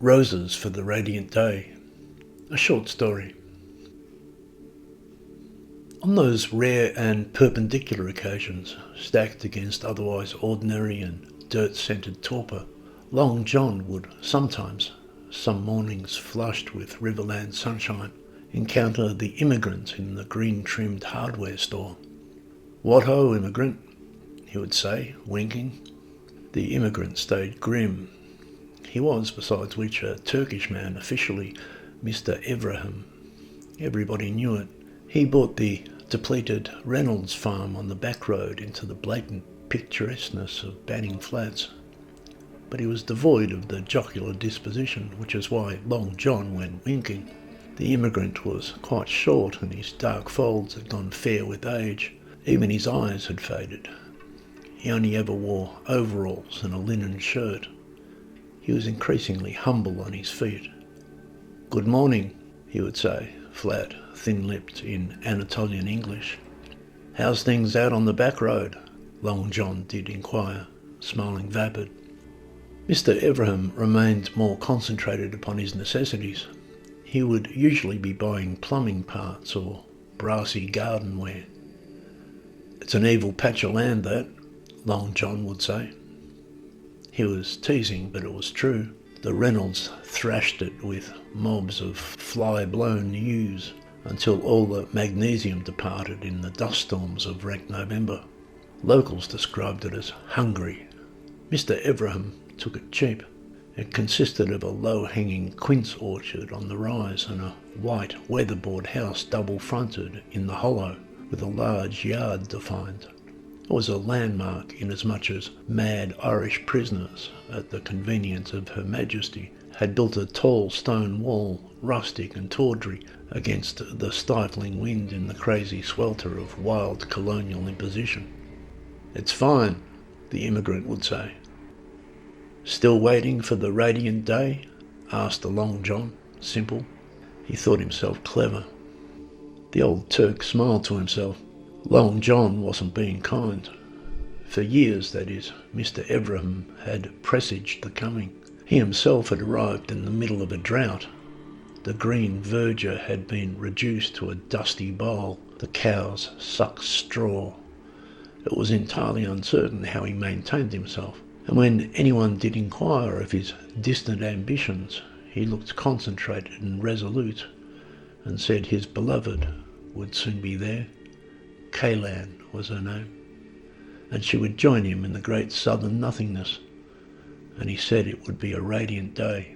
Roses for the Radiant Day, a short story. On those rare and perpendicular occasions, stacked against otherwise ordinary and dirt-scented torpor, Long John would sometimes, some mornings flushed with riverland sunshine, encounter the immigrant in the green-trimmed hardware store. "What ho, immigrant," he would say, winking. The immigrant stayed grim. He was, besides which, a Turkish man, officially Mr. Evrahem. Everybody knew it. He bought the depleted Reynolds farm on the back road into the blatant picturesqueness of Banning Flats. But he was devoid of the jocular disposition, which is why Long John went winking. The immigrant was quite short, and his dark folds had gone fair with age. Even his eyes had faded. He only ever wore overalls and a linen shirt. He was increasingly humble on his feet. "Good morning," he would say, flat, thin-lipped, in Anatolian English. "How's things out on the back road?" Long John did inquire, smiling vapid. Mr. Evrahem remained more concentrated upon his necessities. He would usually be buying plumbing parts or brassy gardenware. "It's an evil patch of land, that," Long John would say. He was teasing, but it was true. The Reynolds thrashed it with mobs of fly-blown ewes until all the magnesium departed in the dust storms of rank November. Locals described it as hungry. Mr. Evrahem took it cheap. It consisted of a low-hanging quince orchard on the rise and a white weatherboard house double-fronted in the hollow, with a large yard defined. It was a landmark inasmuch as mad Irish prisoners, at the convenience of Her Majesty, had built a tall stone wall, rustic and tawdry, against the stifling wind in the crazy swelter of wild colonial imposition. "It's fine," the immigrant would say. "Still waiting for the radiant day?" asked the Long John, simple. He thought himself clever. The old Turk smiled to himself. Long John wasn't being kind. For years, that is, Mr. Evrahem had presaged the coming. He himself had arrived in the middle of a drought. The green verdure had been reduced to a dusty bowl. The cows sucked straw. It was entirely uncertain how he maintained himself, and when anyone did inquire of his distant ambitions, he looked concentrated and resolute, and said his beloved would soon be there. Kaylan was her name, and she would join him in the great southern nothingness, and he said it would be a radiant day.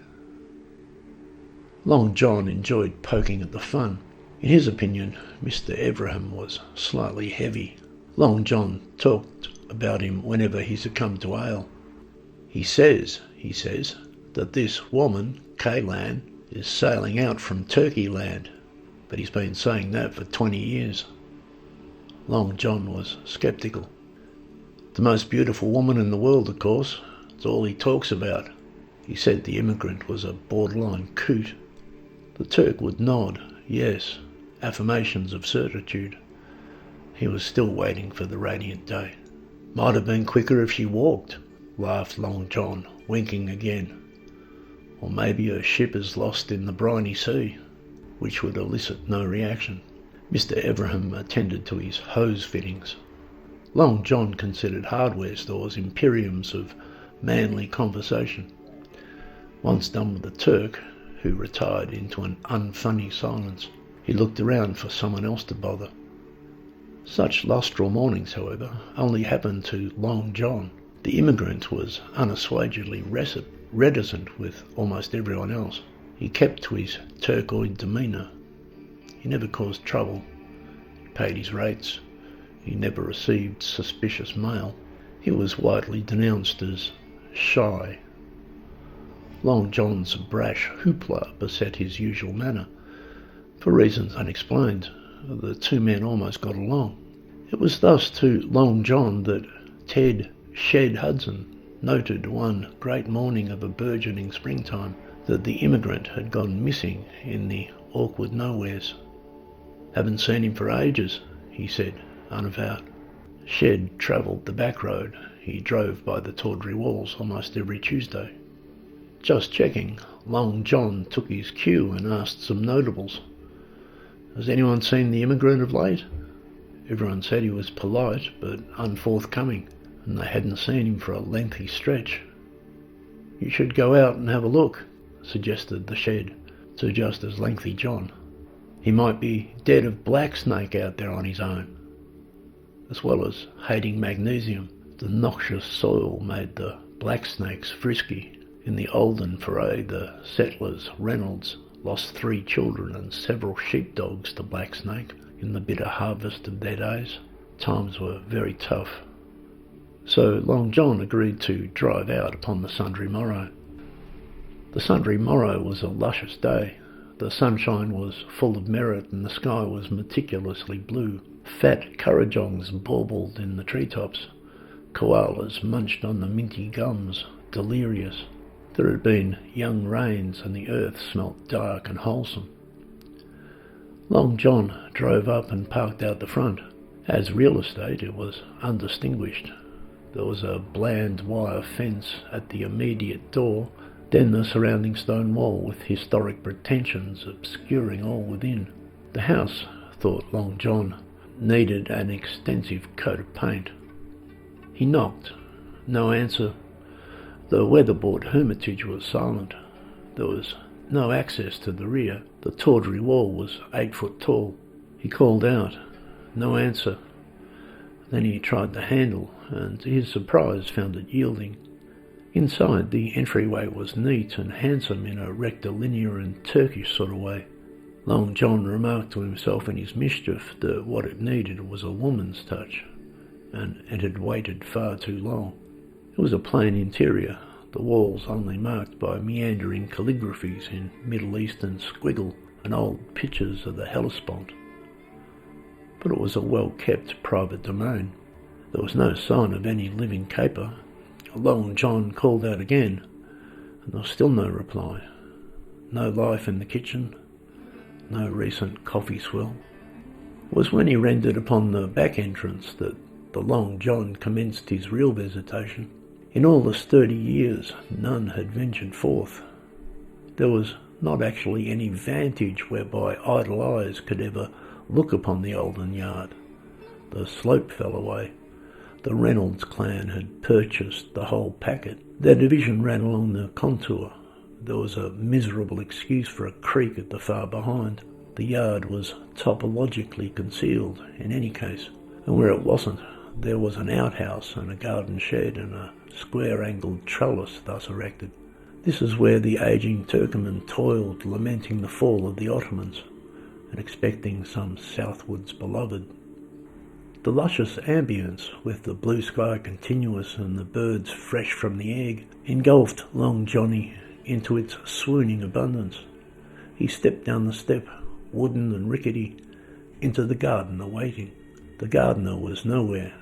Long John enjoyed poking at the fun. In his opinion, Mr. Evrahem was slightly heavy. Long John talked about him whenever he succumbed to ale. He says, that this woman, Kaylan, is sailing out from Turkey land, but he's been saying that for 20 years. Long John was sceptical. "The most beautiful woman in the world, of course. It's all he talks about." He said the immigrant was a borderline coot. The Turk would nod, yes, affirmations of certitude. He was still waiting for the radiant day. "Might have been quicker if she walked," laughed Long John, winking again. "Or maybe her ship is lost in the briny sea," which would elicit no reaction. Mr. Evrahem attended to his hose fittings. Long John considered hardware stores imperiums of manly conversation. Once done with the Turk, who retired into an unfunny silence, he looked around for someone else to bother. Such lustral mornings, however, only happened to Long John. The immigrant was unassuagedly reticent with almost everyone else. He kept to his Turkoid demeanour. He never caused trouble. He paid his rates. He never received suspicious mail. He was widely denounced as shy. Long John's brash hoopla beset his usual manner. For reasons unexplained, the two men almost got along. It was thus to Long John that Ted Shed Hudson noted one great morning of a burgeoning springtime that the immigrant had gone missing in the awkward nowheres. "Haven't seen him for ages," he said, unavowed. Shed travelled the back road. He drove by the tawdry walls almost every Tuesday. "Just checking," Long John took his cue and asked some notables, "Has anyone seen the immigrant of late?" Everyone said he was polite but unforthcoming, and they hadn't seen him for a lengthy stretch. "You should go out and have a look," suggested the shed to just as lengthy John. "He might be dead of black snake out there on his own." As well as hating magnesium, the noxious soil made the black snakes frisky. In the Olden foray, the settlers Reynolds lost 3 children and several sheepdogs to black snake in the bitter harvest of their days. Times were very tough. So Long John agreed to drive out upon the Sundry Morrow. The Sundry Morrow was a luscious day. The sunshine was full of merit and the sky was meticulously blue. Fat currajongs baubled in the treetops. Koalas munched on the minty gums, delirious. There had been young rains and the earth smelt dark and wholesome. Long John drove up and parked out the front. As real estate, it was undistinguished. There was a bland wire fence at the immediate door, then the surrounding stone wall with historic pretensions obscuring all within. The house, thought Long John, needed an extensive coat of paint. He knocked. No answer. The weatherboard hermitage was silent. There was no access to the rear. The tawdry wall was 8 foot tall. He called out. No answer. Then he tried the handle, and to his surprise found it yielding. Inside, the entryway was neat and handsome in a rectilinear and Turkish sort of way. Long John remarked to himself in his mischief that what it needed was a woman's touch, and it had waited far too long. It was a plain interior, the walls only marked by meandering calligraphies in Middle Eastern squiggle and old pictures of the Hellespont. But it was a well-kept private domain. There was no sign of any living caper. Long John called out again, and there was still no reply. No life in the kitchen, no recent coffee swill. It was when he rendered upon the back entrance that the Long John commenced his real visitation. In all the sturdy years, none had ventured forth. There was not actually any vantage whereby idle eyes could ever look upon the Olden yard. The slope fell away. The Reynolds clan had purchased the whole packet. Their division ran along the contour. There was a miserable excuse for a creek at the far behind. The yard was topologically concealed in any case, and where it wasn't, there was an outhouse and a garden shed and a square-angled trellis thus erected. This is where the ageing Turcoman toiled, lamenting the fall of the Ottomans and expecting some southwards beloved. The luscious ambience, with the blue sky continuous and the birds fresh from the egg, engulfed Long Johnny into its swooning abundance. He stepped down the step, wooden and rickety, into the garden awaiting. The gardener was nowhere,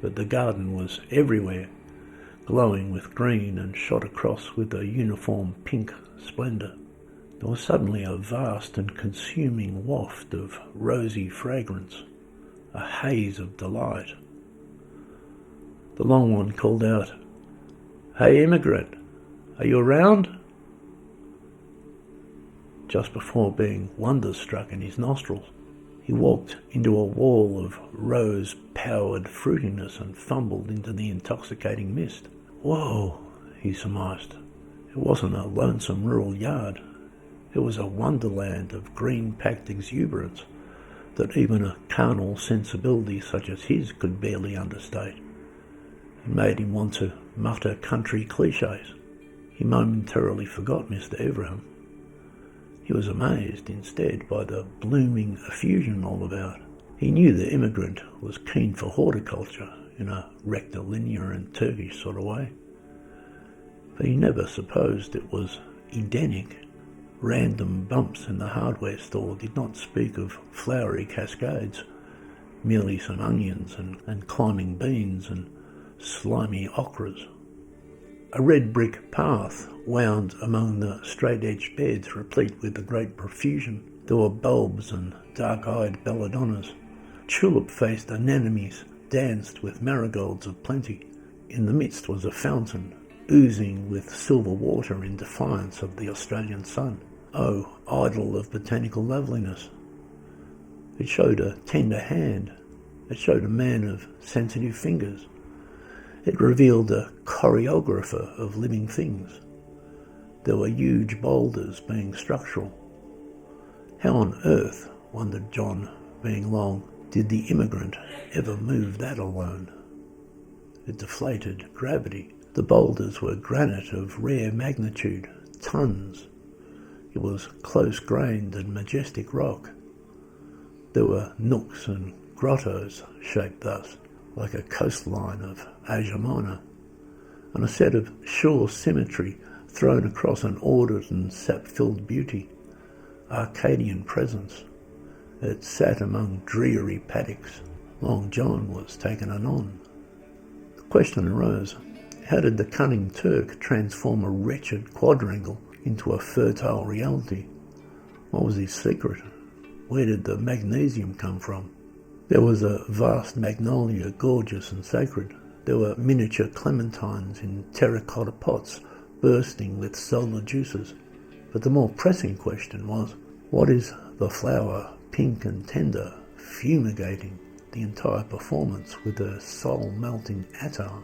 but the garden was everywhere, glowing with green and shot across with a uniform pink splendour. There was suddenly a vast and consuming waft of rosy fragrance, a haze of delight. The long one called out, "Hey, immigrant, are you around?" Just before being wonder-struck in his nostrils, he walked into a wall of rose-powered fruitiness and fumbled into the intoxicating mist. Whoa, he surmised. It wasn't a lonesome rural yard. It was a wonderland of green-packed exuberance that even a carnal sensibility such as his could barely understate. It made him want to mutter country cliches. He momentarily forgot Mr. Everingham. He was amazed instead by the blooming effusion all about. He knew the immigrant was keen for horticulture in a rectilinear and Turkish sort of way, but he never supposed it was Edenic. Random bumps in the hardware store did not speak of flowery cascades, merely some onions and climbing beans and slimy ochras. A red brick path wound among the straight-edged beds replete with a great profusion. There were bulbs and dark-eyed belladonnas. Tulip-faced anemones danced with marigolds of plenty. In the midst was a fountain, oozing with silver water in defiance of the Australian sun. Oh, idol of botanical loveliness! It showed a tender hand. It showed a man of sensitive fingers. It revealed a choreographer of living things. There were huge boulders being structural. How on earth, wondered John, being long, did the immigrant ever move that alone? It deflated gravity. The boulders were granite of rare magnitude, tons. It was close-grained and majestic rock. There were nooks and grottos shaped thus, like a coastline of Asia Minor, and a set of shore symmetry thrown across an ordered and sap-filled beauty, Arcadian presence. It sat among dreary paddocks. Long John was taken anon. The question arose, how did the cunning Turk transform a wretched quadrangle into a fertile reality? What was his secret? Where did the magnesium come from? There was a vast magnolia, gorgeous and sacred. There were miniature clementines in terracotta pots, bursting with solar juices. But the more pressing question was, what is the flower, pink and tender, fumigating the entire performance with a soul-melting attar?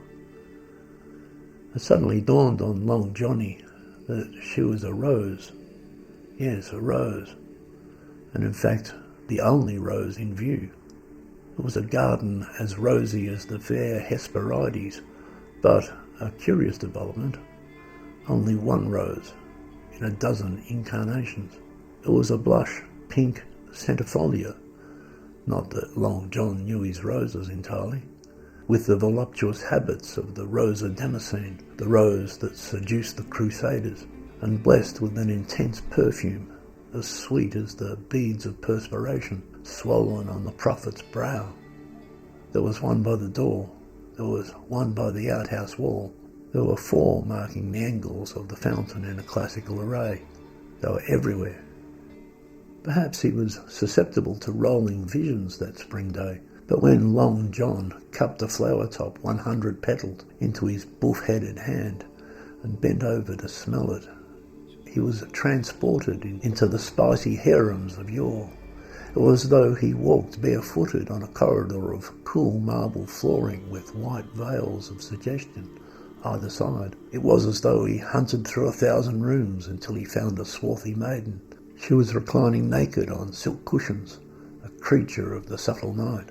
It suddenly dawned on Long Johnny that she was a rose. Yes, a rose. And in fact, the only rose in view. It was a garden as rosy as the fair Hesperides, but a curious development, only one rose in a dozen incarnations. It was a blush pink centifolia, not that Long John knew his roses entirely, with the voluptuous habits of the Rosa Damascene, the rose that seduced the Crusaders, and blessed with an intense perfume, as sweet as the beads of perspiration swollen on the prophet's brow. There was one by the door. There was one by the outhouse wall. There were 4 marking the angles of the fountain in a classical array. They were everywhere. Perhaps he was susceptible to rolling visions that spring day, but when Long John cupped a flower-top 100-petalled into his buff-headed hand and bent over to smell it, he was transported into the spicy harems of yore. It was as though he walked barefooted on a corridor of cool marble flooring with white veils of suggestion either side. It was as though he hunted through 1,000 rooms until he found a swarthy maiden. She was reclining naked on silk cushions, a creature of the subtle night.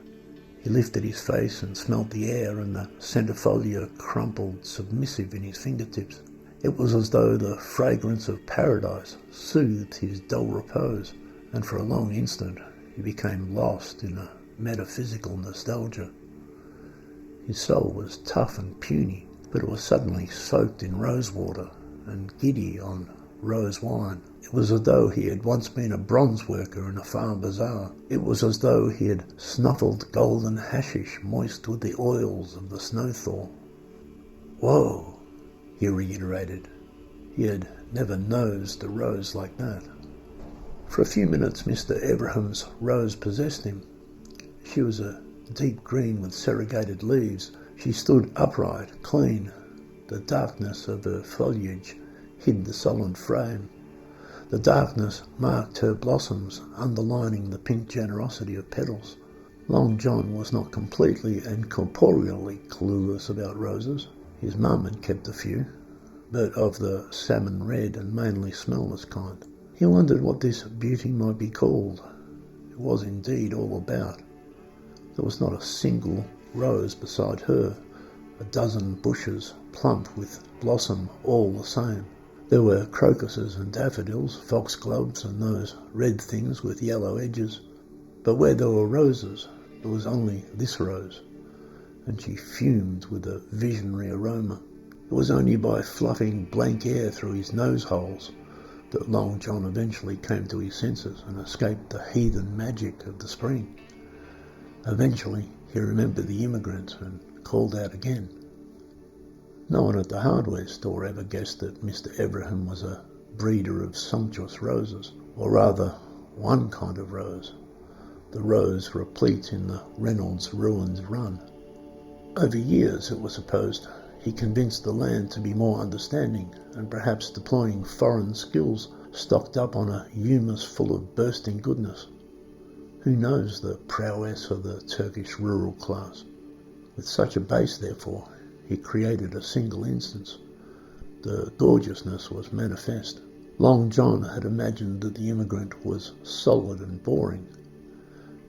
He lifted his face and smelt the air, and the centifolia crumpled submissive in his fingertips. It was as though the fragrance of paradise soothed his dull repose, and for a long instant he became lost in a metaphysical nostalgia. His soul was tough and puny, but it was suddenly soaked in rose water and giddy on rose wine. It was as though he had once been a bronze worker in a farm bazaar. It was as though he had snuffled golden hashish moist with the oils of the snow-thaw. Whoa, he reiterated. He had never nosed a rose like that. For a few minutes Mr. Everaham's rose possessed him. She was a deep green with serrated leaves. She stood upright, clean. The darkness of her foliage hid the solid frame. The darkness marked her blossoms, underlining the pink generosity of petals. Long John was not completely and corporeally clueless about roses. His mum had kept a few, but of the salmon red and mainly smellless kind. He wondered what this beauty might be called. It was indeed all about. There was not a single rose beside her, a dozen bushes plump with blossom all the same. There were crocuses and daffodils, foxgloves and those red things with yellow edges. But where there were roses, there was only this rose, and she fumed with a visionary aroma. It was only by fluffing blank air through his nose holes that Long John eventually came to his senses and escaped the heathen magic of the spring. Eventually he remembered the immigrants and called out again. No one at the hardware store ever guessed that Mr. Everaham was a breeder of sumptuous roses, or rather one kind of rose, the rose replete in the Reynolds Ruins Run. Over years, it was supposed, he convinced the land to be more understanding and perhaps deploying foreign skills stocked up on a humus full of bursting goodness. Who knows the prowess of the Turkish rural class? With such a base, therefore, he created a single instance. The gorgeousness was manifest. Long John had imagined that the immigrant was solid and boring,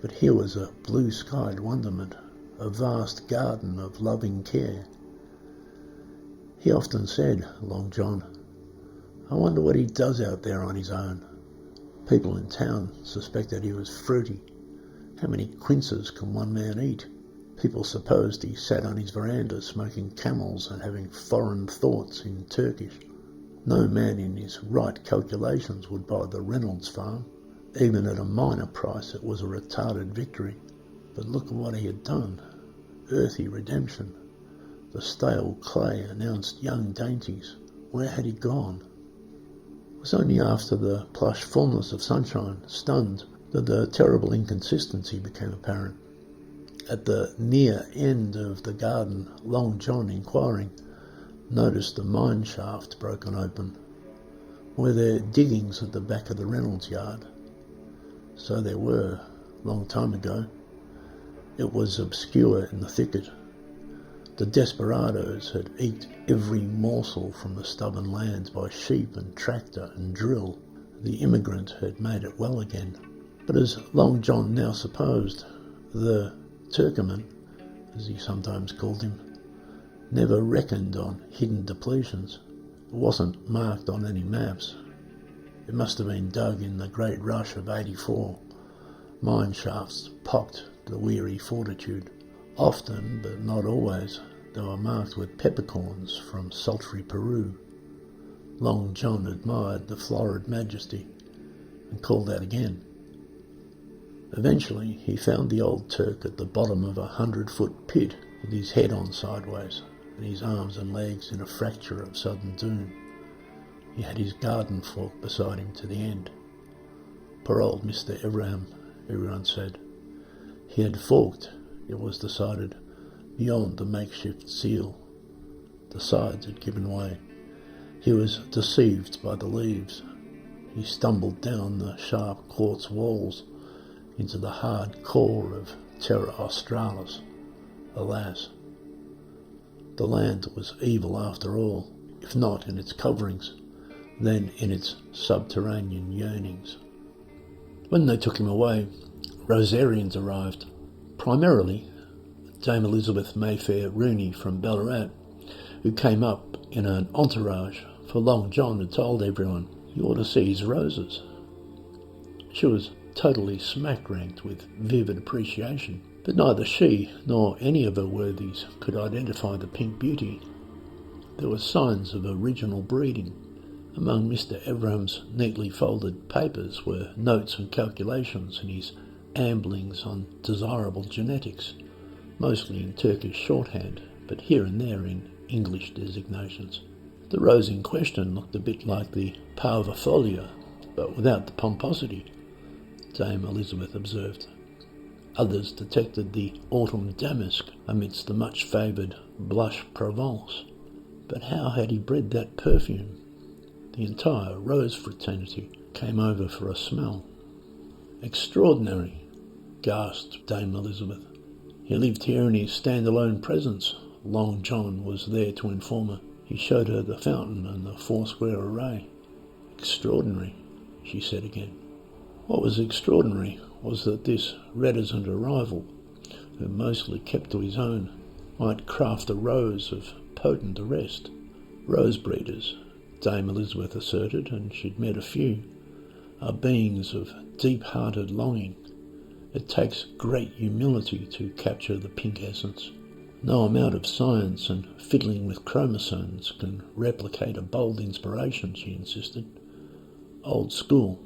but here was a blue-skied wonderment, a vast garden of loving care. He often said, Long John, I wonder what he does out there on his own. People in town suspected he was fruity. How many quinces can one man eat? People supposed he sat on his veranda smoking Camels and having foreign thoughts in Turkish. No man in his right calculations would buy the Reynolds farm. Even at a minor price it was a retarded victory. But look at what he had done. Earthy redemption. The stale clay announced young dainties. Where had he gone? It was only after the plush fullness of sunshine, stunned, that the terrible inconsistency became apparent. At the near end of the garden, Long John, inquiring, noticed the mine shaft broken open. Were there diggings at the back of the Reynolds yard? So there were, long time ago. It was obscure in the thicket. The desperadoes had eked every morsel from the stubborn lands by sheep and tractor and drill. The immigrant had made it well again. But as Long John now supposed, the Turkoman, as he sometimes called him, never reckoned on hidden depletions. It wasn't marked on any maps. It must have been dug in the great rush of '84. Mine shafts pocked the weary fortitude. Often, but not always, they were marked with peppercorns from sultry Peru. Long John admired the florid majesty and called out again. Eventually he found the old Turk at the bottom of a 100-foot pit with his head on sideways and his arms and legs in a fracture of sudden doom. He had his garden fork beside him to the end. Poor old Mr. Evram, everyone said. He had forked, it was decided, beyond the makeshift seal. The sides had given way. He was deceived by the leaves. He stumbled down the sharp quartz walls into the hard core of Terra Australis. Alas, the land was evil after all, if not in its coverings, then in its subterranean yearnings. When they took him away, Rosarians arrived, primarily Dame Elizabeth Mayfair Rooney from Ballarat, who came up in an entourage, for Long John had told everyone, you ought to see his roses. She was totally smack-ranked with vivid appreciation, but neither she nor any of her worthies could identify the pink beauty. There were signs of original breeding. Among Mr. Evram's neatly folded papers were notes and calculations and his amblings on desirable genetics, mostly in Turkish shorthand, but here and there in English designations. The rose in question looked a bit like the parvifolia, but without the pomposity, Dame Elizabeth observed. Others detected the autumn damask amidst the much-favoured blush Provence. But how had he bred that perfume? The entire rose fraternity came over for a smell. Extraordinary, gasped Dame Elizabeth. He lived here in his stand-alone presence. Long John was there to inform her. He showed her the fountain and the four-square array. Extraordinary, she said again. What was extraordinary was that this reticent arrival, who mostly kept to his own, might craft a rose of potent arrest. Rose breeders, Dame Elizabeth asserted, and she'd met a few, are beings of deep-hearted longing. It takes great humility to capture the pink essence. No amount of science and fiddling with chromosomes can replicate a bold inspiration, she insisted. Old school.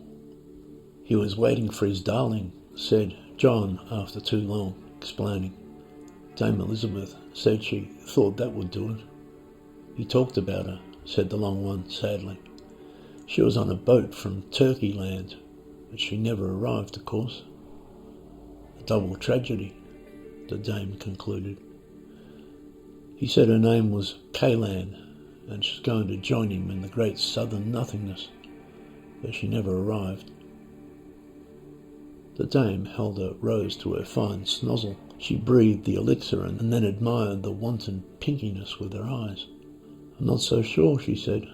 He was waiting for his darling, said John after too long, explaining. Dame Elizabeth said she thought that would do it. He talked about her, said the long one sadly. She was on a boat from Turkey land, but she never arrived, of course. A double tragedy, the dame concluded. He said her name was Kaylan, and she's going to join him in the great southern nothingness, but she never arrived. The dame held a rose to her fine snozzle. She breathed the elixir and then admired the wanton pinkiness with her eyes. "I'm not so sure," she said,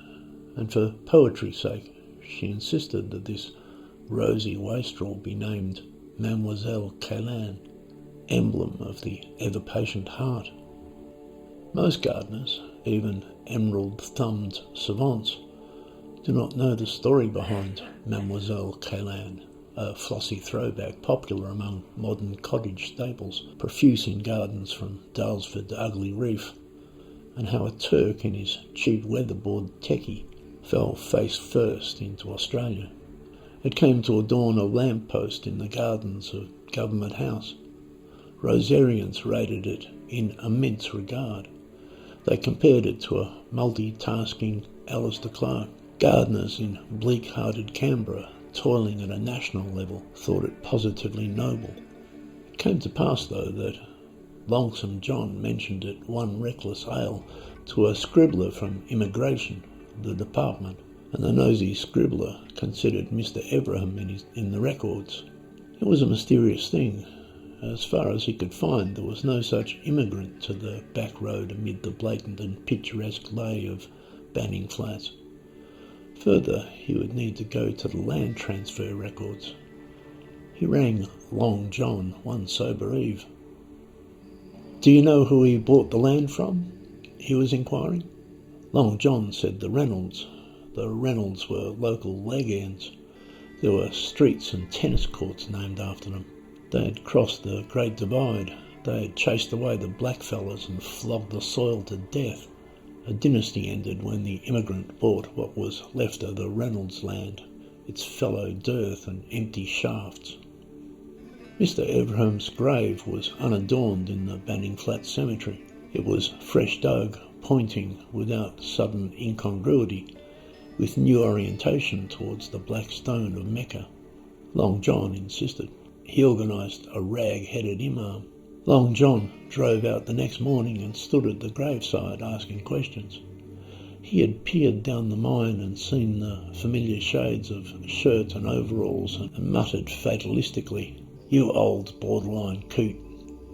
and for poetry's sake she insisted that this rosy wastrel be named Mademoiselle Kaylan, emblem of the ever-patient heart. Most gardeners, even emerald-thumbed savants, do not know the story behind Mademoiselle Kaylan, a flossy throwback popular among modern cottage staples, profuse in gardens from Dalesford to Ugly Reef, and how a Turk in his cheap weatherboard techie fell face first into Australia. It came to adorn a lamp-post in the gardens of Government House. Rosarians rated it in immense regard. They compared it to a multitasking Alistair Clark. Gardeners in bleak-hearted Canberra, toiling at a national level, thought it positively noble. It came to pass, though, that Longsome John mentioned it one reckless ale to a scribbler from Immigration, the department, and the nosy scribbler considered Mr. Everham in the records. It was a mysterious thing. As far as he could find, there was no such immigrant to the back road amid the blatant and picturesque lay of Banning Flats. Further, he would need to go to the land transfer records. He rang Long John one sober eve. "Do you know who he bought the land from?" he was inquiring. Long John said the Reynolds. The Reynolds were local leg ends. There were streets and tennis courts named after them. They had crossed the Great Divide. They had chased away the blackfellas and flogged the soil to death. A dynasty ended when the immigrant bought what was left of the Reynolds land, its fallow dearth and empty shafts. Mr. Everham's grave was unadorned in the Banning Flats cemetery. It was fresh dug, pointing without sudden incongruity, with new orientation towards the black stone of Mecca. Long John insisted. He organised a rag-headed imam. Long John drove out the next morning and stood at the graveside asking questions. He had peered down the mine and seen the familiar shades of shirt and overalls and muttered fatalistically, "You old borderline coot."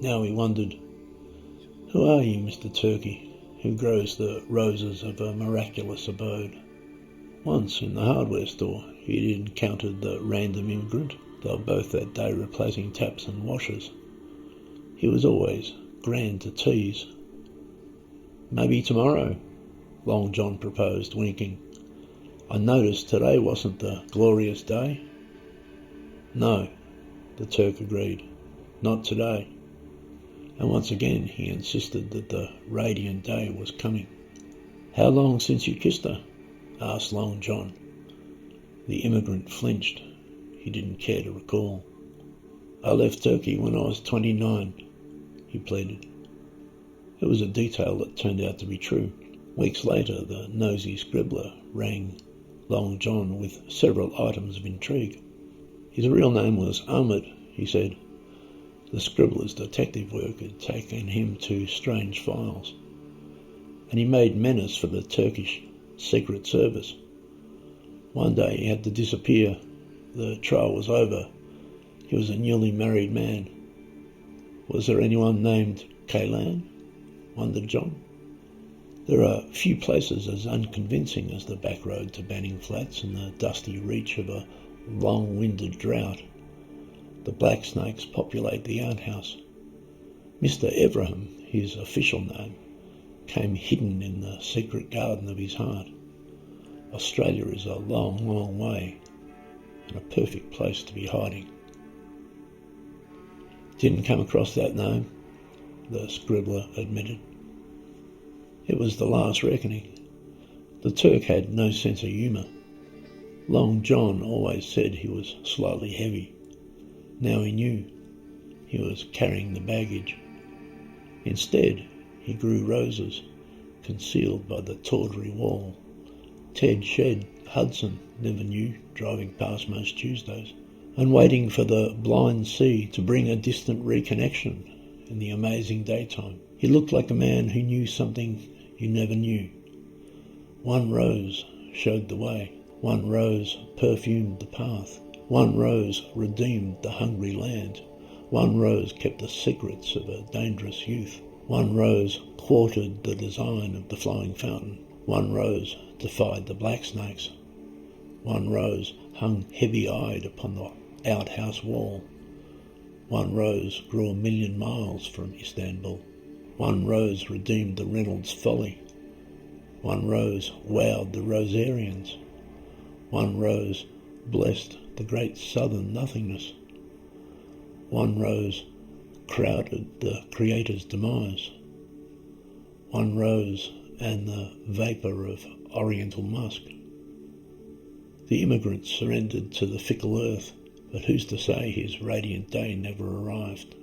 Now he wondered, "Who are you, Mr. Turkey, who grows the roses of a miraculous abode?" Once in the hardware store he'd encountered the random immigrant. They were both that day replacing taps and washers. He was always grand to tease. "Maybe tomorrow," Long John proposed, winking. "I noticed today wasn't the glorious day." "No," the Turk agreed, "not today." And once again he insisted that the radiant day was coming. "How long since you kissed her?" asked Long John. The immigrant flinched. He didn't care to recall. "I left Turkey when I was 29, he pleaded. It was a detail that turned out to be true. Weeks later, the nosy scribbler rang Long John with several items of intrigue. His real name was Ahmed, he said. The scribbler's detective work had taken him to strange files, and he made menace for the Turkish Secret Service. One day he had to disappear. The trial was over. He was a newly married man. Was there anyone named Kaylan? Wondered John. There are few places as unconvincing as the back road to Banning Flats and the dusty reach of a long-winded drought. The black snakes populate the outhouse. Mr. Everham, his official name, came hidden in the secret garden of his heart. Australia is a long, long way, and a perfect place to be hiding. Didn't come across that name, the scribbler admitted. It was the last reckoning. The Turk had no sense of humour. Long John always said he was slightly heavy. Now he knew he was carrying the baggage. Instead, he grew roses, concealed by the tawdry wall. Ted Shed Hudson never knew, driving past most Tuesdays, and waiting for the blind sea to bring a distant reconnection in the amazing daytime. He looked like a man who knew something you never knew. One rose showed the way. One rose perfumed the path. One rose redeemed the hungry land. One rose kept the secrets of a dangerous youth. One rose quartered the design of the flowing fountain. One rose defied the black snakes. One rose hung heavy-eyed upon the outhouse wall. One rose grew 1,000,000 miles from Istanbul. One rose redeemed the Reynolds folly. One rose wowed the Rosarians. One rose blessed the great southern nothingness. One rose crowded the Creator's demise. One rose and the vapour of oriental musk. The immigrant surrendered to the fickle earth, but who's to say his radiant day never arrived?